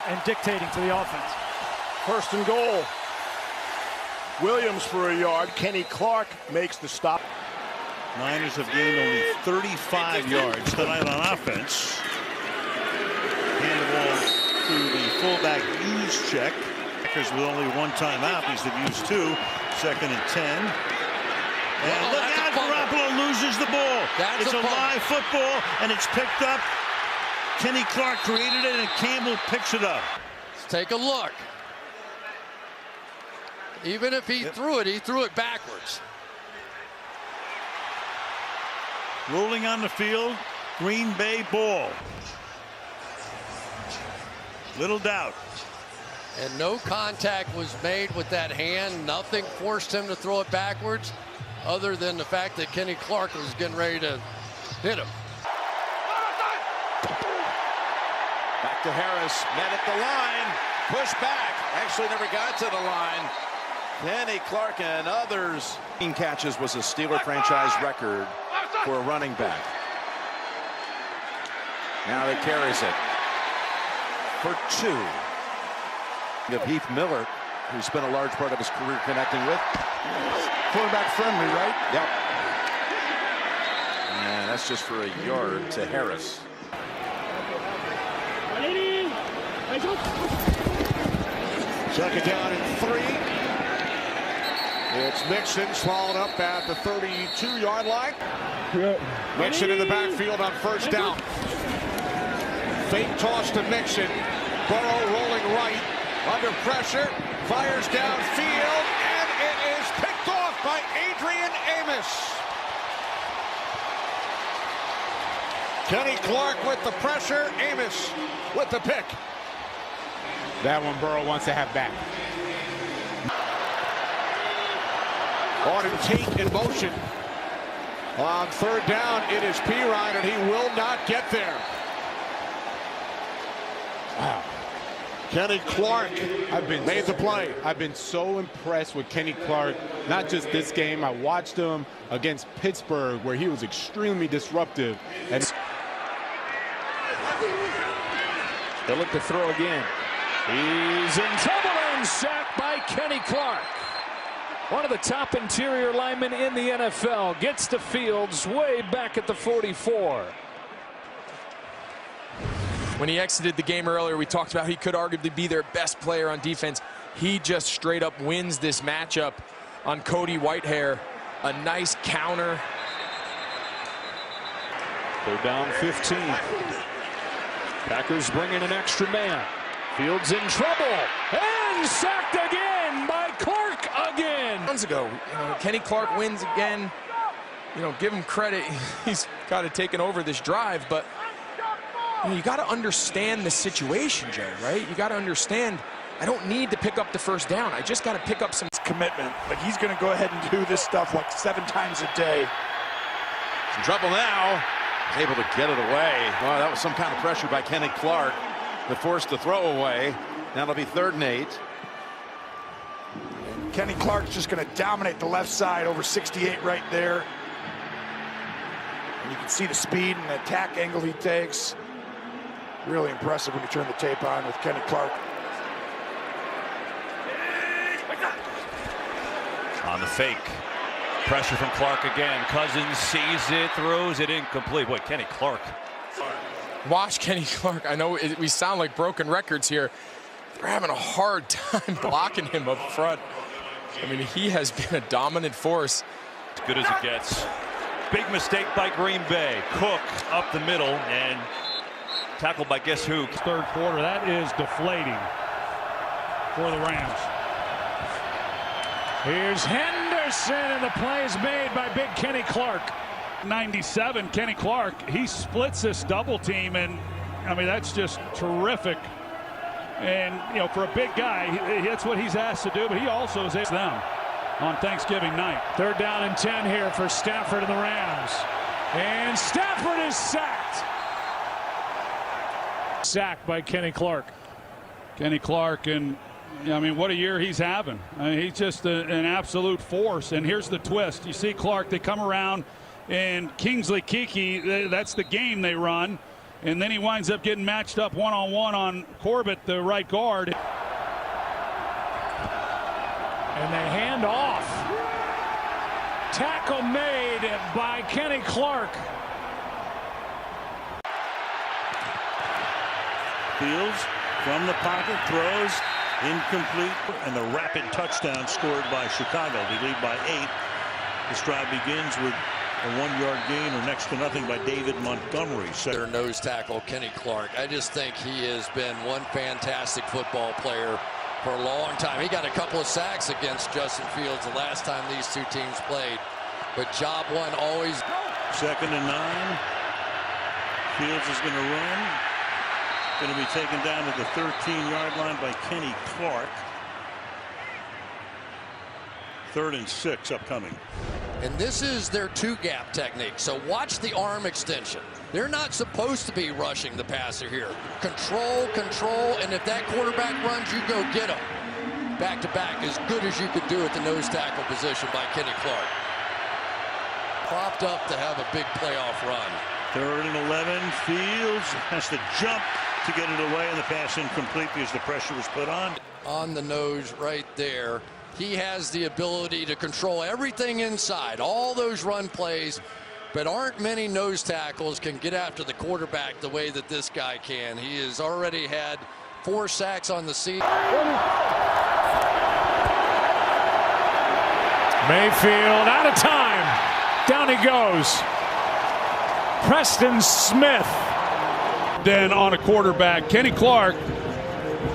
and dictating to the offense. First and goal. Williams for a yard. Kenny Clark makes the stop. Niners have gained only 35 yards tonight on offense. Hand the ball to the fullback use check. Packers with only one timeout. These have used two. 2nd and 10. And look out, Garoppolo loses the ball. It's a live football, and it's picked up. Kenny Clark created it, and Campbell picks it up. Let's take a look. Even if he threw it backwards. Rolling on the field, Green Bay ball. Little doubt. And no contact was made with that hand. Nothing forced him to throw it backwards, other than the fact that Kenny Clark was getting ready to hit him. Back to Harris, met at the line, push back. Actually never got to the line. Kenny Clark and others. 15 catches was a Steeler franchise record for a running back. Now he carries it for 2. Of Heath Miller, who spent a large part of his career connecting with. Quarterback friendly, right? Yep. And that's just for a yard to Harris. Second down and 3. It's Mixon swallowed up at the 32-yard line. Mixon in the backfield on first down. Fake toss to Mixon. Burrow rolling right. Under pressure. Fires downfield. And it is picked off by Adrian Amos. Kenny Clark with the pressure. Amos with the pick. That one Burrow wants to have back. Auden Tate in motion. On third down, it is Pirine, and he will not get there. Wow. Kenny Clark made the play. I've been so impressed with Kenny Clark, not just this game. I watched him against Pittsburgh, where he was extremely disruptive. And they'll look to throw again. He's in trouble and sacked by Kenny Clark. One of the top interior linemen in the NFL gets to Fields way back at the 44. When he exited the game earlier, we talked about he could arguably be their best player on defense. He just straight up wins this matchup on Cody Whitehair. A nice counter. They're down 15. Packers bring in an extra man. Fields in trouble and sacked again by Clark again. Months ago, Kenny Clark wins again. Give him credit. He's got it taken over this drive, but you got to understand the situation, Jay, right? You got to understand, I don't need to pick up the first down. I just got to pick up some Commitment. Like, he's going to go ahead and do this stuff like 7 times a day. In trouble now. He's able to get it away. Well, that was some kind of pressure by Kenny Clark that forced the throw away. Now it'll be 3rd and 8. Kenny Clark's just going to dominate the left side, over 68 right there. And you can see the speed and the attack angle he takes. Really impressive when you turn the tape on with Kenny Clark. On the fake. Pressure from Clark again. Cousins sees it, throws it incomplete. Boy, Kenny Clark. Watch Kenny Clark. I know we sound like broken records here. They're having a hard time blocking him up front. I mean, he has been a dominant force. As good as it gets. Big mistake by Green Bay. Cook up the middle and tackled by guess who? 3rd quarter, that is deflating for the Rams. Here's Henderson, and the play is made by big Kenny Clark. 97, Kenny Clark, he splits this double team, and I mean, that's just terrific. And for a big guy, that's what he's asked to do, but he also is them on Thanksgiving night. 3rd down and 10 here for Stafford and the Rams. And Stafford is sacked. Sacked by Kenny Clark. Kenny Clark, and I mean, what a year he's having. I mean, he's just an absolute force. And here's the twist. You see Clark, they come around, and Kingsley Keke, that's the game they run. And then he winds up getting matched up one-on-one on Corbett, the right guard. And they hand off. Tackle made by Kenny Clark. Fields from the pocket, throws, incomplete, and the rapid touchdown scored by Chicago. They lead by 8. This drive begins with a 1-yard gain or next to nothing by David Montgomery. Their nose tackle, Kenny Clark. I just think he has been one fantastic football player for a long time. He got a couple of sacks against Justin Fields the last time these two teams played. But job one always. 2nd and 9. Fields is going to run. Going to be taken down to the 13-yard line by Kenny Clark. 3rd and 6 upcoming. And this is their two-gap technique. So watch the arm extension. They're not supposed to be rushing the passer here. Control, control, and if that quarterback runs, you go get him. Back-to-back, as good as you could do at the nose tackle position by Kenny Clark. Propped up to have a big playoff run. 3rd and 11. Fields has to jump to get it away, and the pass incomplete because the pressure was put on. On the nose right there. He has the ability to control everything inside, all those run plays, but aren't many nose tackles can get after the quarterback the way that this guy can. He has already had 4 sacks on the season. Mayfield out of time. Down he goes. Preston Smith. Then on a quarterback, Kenny Clark,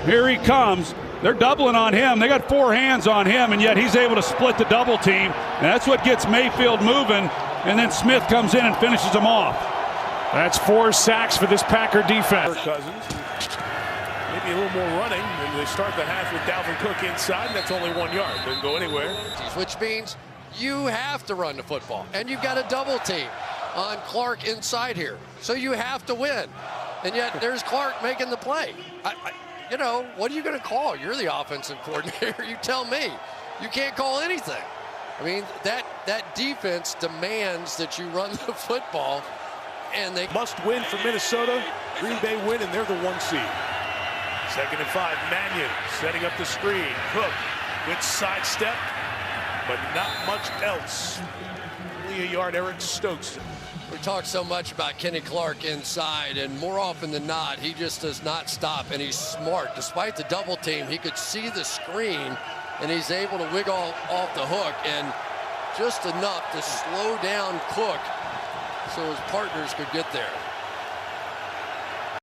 here he comes. They're doubling on him. They got 4 hands on him, and yet he's able to split the double team. And that's what gets Mayfield moving. And then Smith comes in and finishes him off. That's 4 sacks for this Packer defense. Cousins. Maybe a little more running. And they start the half with Dalvin Cook inside. And that's only 1 yard. Doesn't go anywhere. Which means you have to run the football. And you've got a double team on Clark inside here. So you have to win. And yet there's Clark making the play. You know, what are you going to call? You're the offensive coordinator. You tell me. You can't call anything. I mean, that defense demands that you run the football, and they must win for Minnesota. Green Bay win, and they're the 1 seed. 2nd and 5. Mannion setting up the screen. Cook, good sidestep, but not much else. Only a yard. Eric Stokes. We talk so much about Kenny Clark inside, and more often than not, he just does not stop, and he's smart. Despite the double team, he could see the screen, and he's able to wiggle off the hook, and just enough to slow down Cook so his partners could get there.